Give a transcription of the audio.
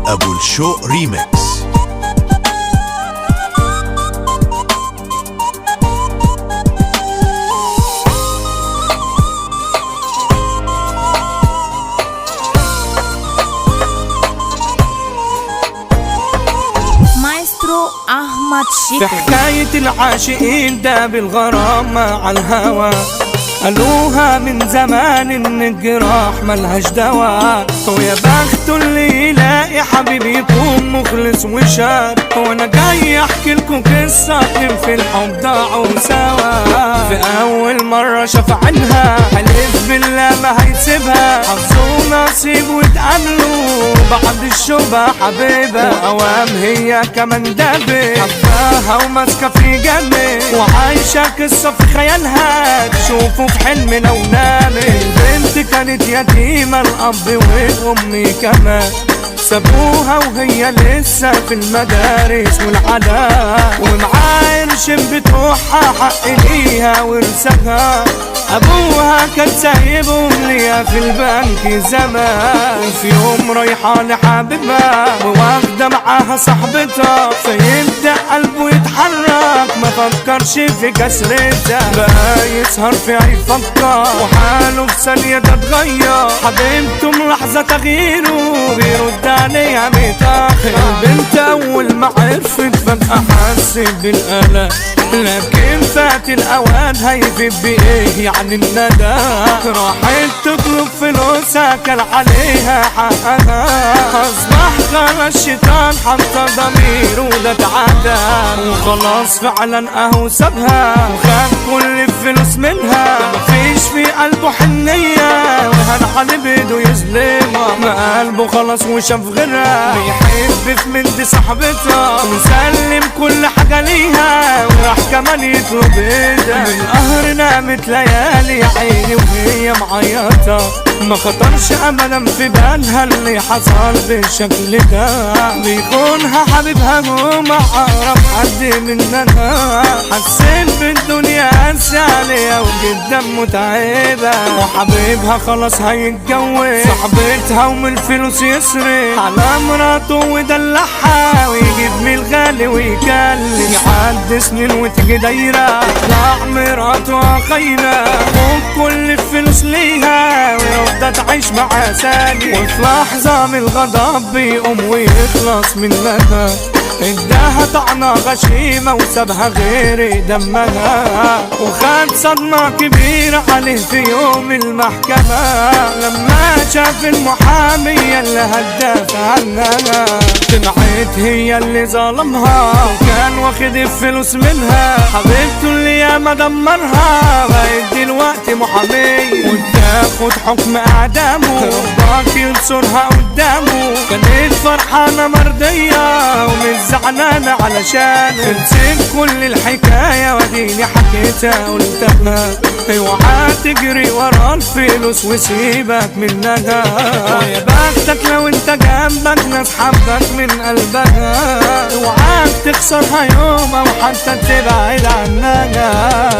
ابو الشوق ريميكس. مايسترو احمد في شيكو. حكاية العاشقين ده بالغرام مع الهوى، قالوها من زمان ان الجراح ملهاش دوا، ويا بخته اللي يلاقي حبيب يكون مخلص وشاب. وانا جاي احكي لكم قصة اتنين في الحب ضاعوا سوا. في اول مرة شاف عنها حلف بالله ما هيسيبها، حظه نصيب واتقابلوا بعد الشوبة حبيبة، واوام هي كمان دابت حباها وماسكة في جنبي، وعايشة قصة في خيالها تشوفوا في حلم لو نامت. البنت كانت يتيمة الأب والأم كمان، سابوها وهي لسه في المدارس والعلاء، ومعاه قرش بتوعها حق ليها ورثها. أبوها كان سايبهم ليها في البنك زمان، وفي يوم رايحة لحبيبها وواخدة معاها صاحبتها، فيبدأ قلبه يتحرك ما فكرش في كسرتها، بقى يسهر فيها يفكر وحاله في ثانية تتغير. حبيبته ملاحظة تغييره بيرد عليها متأخر. البنت أول ما عرفت فجأة حست بالقلق، لكن فات الأوان هيفيد بإيه يعني الندى. راحت تطلب فلوسها كان عليها حقها، أصبح خلاص الشيطان حط ضميره ده اتعدى، وخلاص فعلا أهو سابها وخد كل الفلوس منها. مفيش في قلبه حنية وهن على بيده يظلمها، ما قلبه خلاص وشاف غيرها بيحب في بنت صاحبتها، وسلم كل حاجة ليها وراح كمان يطلب ايدها. من قهر نامت ليالي يا عيني وهي معيطة، ما خطرش ابدا في بالها اللي حصل بالشكل ده، بيكونها حبيبها هو ما اقرب حد منها. حسيت بالدنيا قاسية عليها وجدا متعبة، وحبيبها خلاص هيتجوز صاحبتها ومن الفلوس يصرف على مراته ويدلعها ويجيب من الغالي ويكلم. يعدي سنين وتيجي دايرة تطلع مراته خاينة، وكل الفلوس ليها ويفضل تعيش معاها ثاني، وفي لحظة من الغضب بيقوم ويخلص منها، اداها طعنة غشيمة وسابها غير دمها، وخد صدمة كبيرة عليه في يوم المحكمة لما شاف المحامية اللي هتدافع عنها. طلعت هي اللي ظلمها وكان واخد الفلوس منها، حبيبته اللي ياما دمرها بقت دلوقتي محامية وتاخد حكم اعدامه، ربك ينصرها قدامه. كانت فرحانة مرضية ومش زعلانة علشان نسيت كل الحكاية وديني حكيتها قلتها. اوعى تجري ورا الفلوس وسيبك منها، ويا بختك لو انت جنبك ناس حبك من قلبها، اوعاك تخسرها يوم او حتى تبعد عنها.